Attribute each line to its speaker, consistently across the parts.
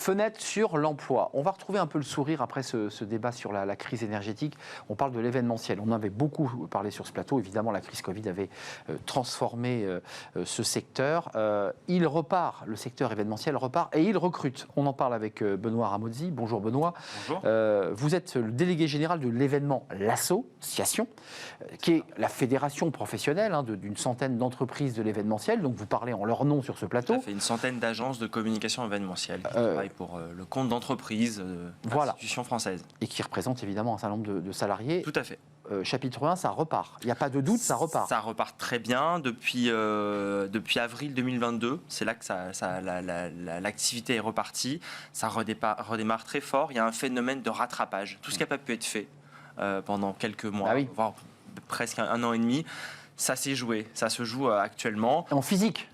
Speaker 1: Fenêtre sur l'emploi. On va retrouver un peu le sourire après ce débat sur la crise énergétique. On parle de l'événementiel. On en avait beaucoup parlé sur ce plateau. Évidemment, la crise Covid avait transformé ce secteur. Il repart, le secteur événementiel repart et il recrute. On en parle avec Benoît Ramozzi. Bonjour Benoît.
Speaker 2: Bonjour.
Speaker 1: Vous êtes le délégué général de l'événement l'association, qui est la fédération professionnelle d'une centaine d'entreprises de l'événementiel. Donc vous parlez en leur nom sur ce plateau.
Speaker 2: Ça fait une centaine d'agences de communication événementielle qui travaillent pour le compte d'entreprises, d'institutions françaises.
Speaker 1: Et qui représentent évidemment un certain nombre de salariés.
Speaker 2: Tout à fait.
Speaker 1: Chapitre 1, ça repart. Il n'y a pas de doute, ça repart.
Speaker 2: Ça repart très bien depuis avril 2022. C'est là que l'activité est repartie. Ça redémarre très fort. Il y a un phénomène de rattrapage. Tout ce qui n'a pas pu être fait pendant quelques mois, voire presque un an et demi, ça s'est joué. Ça se joue actuellement.
Speaker 1: En physique?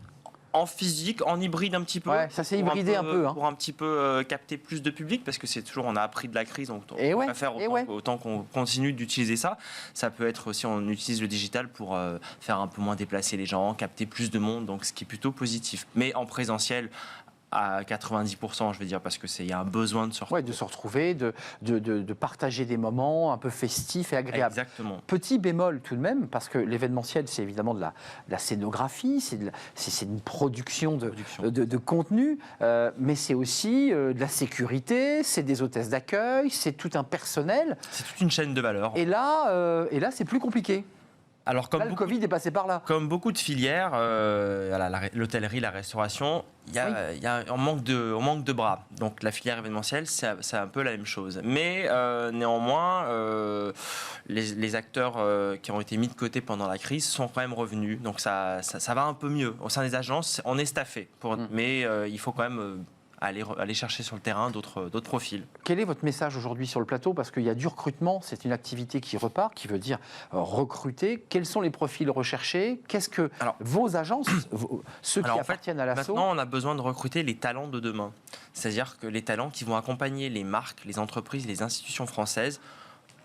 Speaker 2: En physique, en hybride un petit peu.
Speaker 1: Ouais, ça s'est hybridé un peu.
Speaker 2: Pour un petit peu capter plus de public, parce que c'est toujours, on a appris de la crise, donc on va faire autant qu'on continue d'utiliser ça. Ça peut être aussi, on utilise le digital pour faire un peu moins déplacer les gens, capter plus de monde, donc ce qui est plutôt positif. Mais en présentiel, à 90%, je veux dire, parce que il y a un besoin de se retrouver.
Speaker 1: Ouais, de se retrouver, de partager des moments un peu festifs et agréables.
Speaker 2: Exactement.
Speaker 1: Petit bémol tout de même, parce que l'événementiel, c'est évidemment de la scénographie, c'est une production de contenu, mais c'est aussi de la sécurité, c'est des hôtesses d'accueil, c'est tout un personnel.
Speaker 2: C'est toute une chaîne de valeur.
Speaker 1: Et là c'est plus compliqué.
Speaker 2: Alors, comme
Speaker 1: le Covid est passé par là.
Speaker 2: Comme beaucoup de filières, l'hôtellerie, la restauration, il y a un manque de bras. Donc la filière événementielle, c'est un peu la même chose. Mais néanmoins, les acteurs qui ont été mis de côté pendant la crise sont quand même revenus. Donc ça va un peu mieux. Au sein des agences, on est staffé. Mais il faut quand même aller chercher sur le terrain d'autres profils.
Speaker 1: Quel est votre message aujourd'hui sur le plateau? Parce qu'il y a du recrutement, c'est une activité qui repart, qui veut dire recruter. Quels sont les profils recherchés? Qu'est-ce que vos agences, ceux qui appartiennent à l'asso...
Speaker 2: Maintenant, on a besoin de recruter les talents de demain. C'est-à-dire que les talents qui vont accompagner les marques, les entreprises, les institutions françaises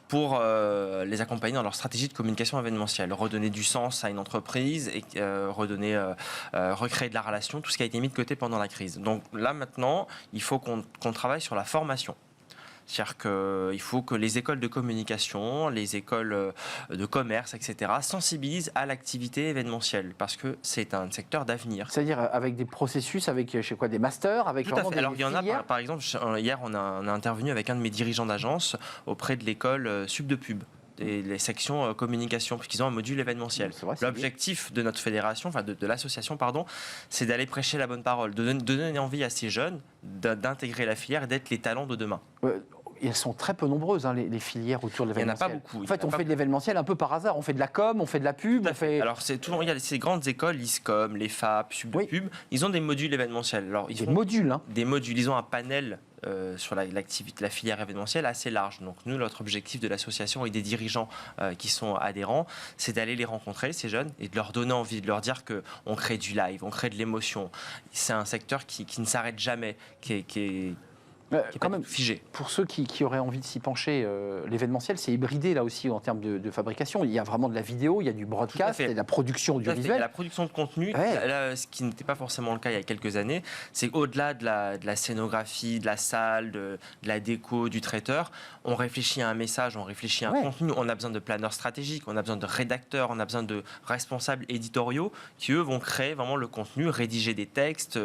Speaker 2: pour les accompagner dans leur stratégie de communication événementielle, redonner du sens à une entreprise et recréer de la relation, tout ce qui a été mis de côté pendant la crise. Donc là maintenant, il faut qu'on travaille sur la formation. C'est-à-dire qu'il faut que les écoles de communication, les écoles de commerce, etc., sensibilisent à l'activité événementielle, parce que c'est un secteur d'avenir.
Speaker 1: C'est-à-dire avec des processus, avec des masters, avec
Speaker 2: tout à fait.
Speaker 1: Des
Speaker 2: Alors il y en a, par exemple, hier on a intervenu avec un de mes dirigeants d'agence auprès de l'école Sub de Pub. Et les sections communication, puisqu'ils ont un module événementiel. L'objectif de notre fédération, de l'association, c'est d'aller prêcher la bonne parole, de donner envie à ces jeunes d'intégrer la filière et d'être les talents de demain.
Speaker 1: Elles sont très peu nombreuses, les filières autour de l'événementiel.
Speaker 2: Il n'y en a pas beaucoup.
Speaker 1: En fait, on fait de l'événementiel un peu par hasard. On fait de la com, on fait de la pub.
Speaker 2: Alors, il y a ces grandes écoles, l'ISCOM, les FAP, Sub de Pub, ils ont des modules événementiels. Alors,
Speaker 1: des modules, hein.
Speaker 2: Des modules. Ils ont un panel sur l'activité, la filière événementielle assez large. Donc, nous, notre objectif de l'association et des dirigeants qui sont adhérents, c'est d'aller les rencontrer, ces jeunes, et de leur donner envie, de leur dire qu'on crée du live, on crée de l'émotion. C'est un secteur qui ne s'arrête jamais, qui est
Speaker 1: quand même
Speaker 2: figé.
Speaker 1: Pour ceux qui auraient envie de s'y pencher, l'événementiel, c'est hybridé là aussi en termes de fabrication. Il y a vraiment de la vidéo, il y a du broadcast, il y a de la production audiovisuelle.
Speaker 2: La production de contenu, là, ce qui n'était pas forcément le cas il y a quelques années, c'est au-delà de la scénographie, de la salle, de la déco, du traiteur, on réfléchit à un message, on réfléchit à un contenu, on a besoin de planeurs stratégiques, on a besoin de rédacteurs, on a besoin de responsables éditoriaux qui, eux, vont créer vraiment le contenu, rédiger des textes,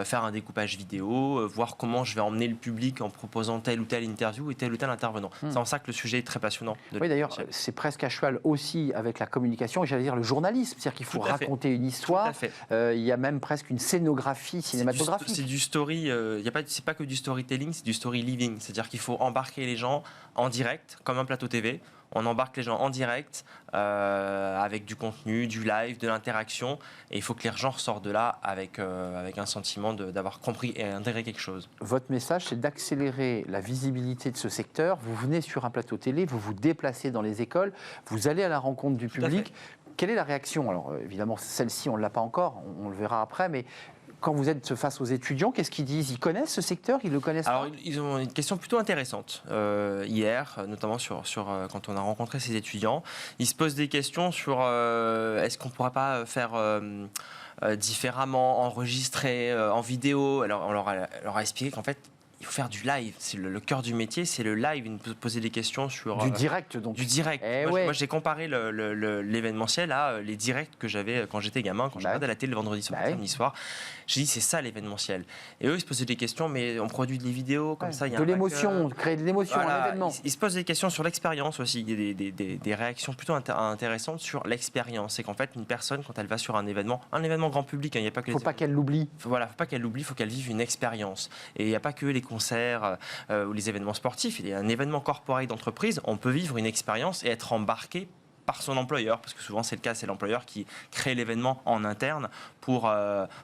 Speaker 2: faire un découpage vidéo, voir comment je vais emmener le public en proposant telle ou telle interview et tel ou tel intervenant. C'est en ça que le sujet est très passionnant.
Speaker 1: Oui, d'ailleurs, c'est presque à cheval aussi avec la communication et j'allais dire le journalisme. C'est-à-dire qu'il faut raconter une histoire. Il y a même presque une scénographie cinématographique.
Speaker 2: C'est du story, c'est pas que du storytelling, c'est du story living. C'est-à-dire qu'il faut embarquer les gens en direct, comme un plateau TV. On embarque les gens en direct avec du contenu, du live, de l'interaction. Et il faut que les gens ressortent de là avec un sentiment d'avoir compris et intégré quelque chose.
Speaker 1: Votre message, c'est d'accélérer la visibilité de ce secteur. Vous venez sur un plateau télé, vous vous déplacez dans les écoles, vous allez à la rencontre du public. Quelle est la réaction? Alors évidemment, celle-ci, on ne l'a pas encore, on le verra après, mais quand vous êtes face aux étudiants, qu'est-ce qu'ils disent? Ils connaissent ce secteur? Ils le connaissent pas?
Speaker 2: Alors, ils ont une question plutôt intéressante. Hier, notamment quand on a rencontré ces étudiants, ils se posent des questions sur est-ce qu'on ne pourrait pas faire différemment, enregistrer en vidéo. Alors, on leur a expliqué qu'en fait, il faut faire du live. C'est le cœur du métier, c'est le live. Il faut poser des questions sur...
Speaker 1: Du direct, donc.
Speaker 2: Du direct. Moi, j'ai comparé l'événementiel à les directs que j'avais quand j'étais gamin, quand je regardais la télé le vendredi soir, samedi soir. J'ai dit, c'est ça l'événementiel. Et eux, ils se posaient des questions, mais on produit des vidéos comme ça. Il y a
Speaker 1: de l'émotion, créer de l'émotion à l'événement.
Speaker 2: Ils se posent des questions sur l'expérience aussi. Il y a des réactions plutôt intéressantes sur l'expérience. C'est qu'en fait, une personne, quand elle va sur un événement grand public, il n'y a pas que
Speaker 1: il ne faut pas qu'elle l'oublie.
Speaker 2: Voilà, faut pas qu'elle l'oublie, il faut qu'elle vive une expérience. Et il n'y a pas que les concerts ou les événements sportifs. Il y a un événement corporate d'entreprise, on peut vivre une expérience et être embarqué par son employeur, parce que souvent c'est le cas, c'est l'employeur qui crée l'événement en interne pour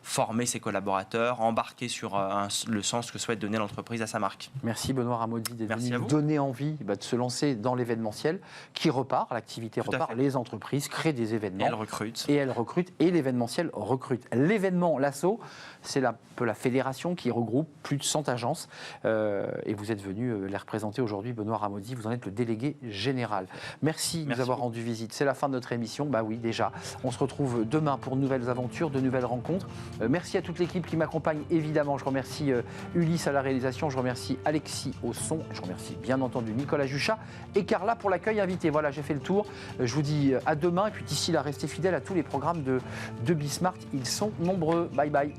Speaker 2: former ses collaborateurs, embarquer sur le sens que souhaite donner l'entreprise à sa marque.
Speaker 1: Merci Benoît Ramaudy d'être venu nous donner envie de se lancer dans l'événementiel qui repart, l'activité repart, les entreprises créent des événements.
Speaker 2: Et elles recrutent.
Speaker 1: Et elles recrutent, et l'événementiel recrute. L'événement, l'ASSO, c'est un peu la fédération qui regroupe plus de 100 agences et vous êtes venu les représenter aujourd'hui, Benoît Ramaudy, vous en êtes le délégué général. Merci de nous avoir rendu visite. C'est la fin de notre émission. Bah oui, déjà. On se retrouve demain pour de nouvelles aventures, de nouvelles rencontres. Merci à toute l'équipe qui m'accompagne, évidemment. Je remercie Ulysse à la réalisation. Je remercie Alexis au son. Je remercie bien entendu Nicolas Juchat et Carla pour l'accueil invité. Voilà, j'ai fait le tour. Je vous dis à demain. Et puis d'ici là, restez fidèles à tous les programmes de Bismart. Ils sont nombreux. Bye bye.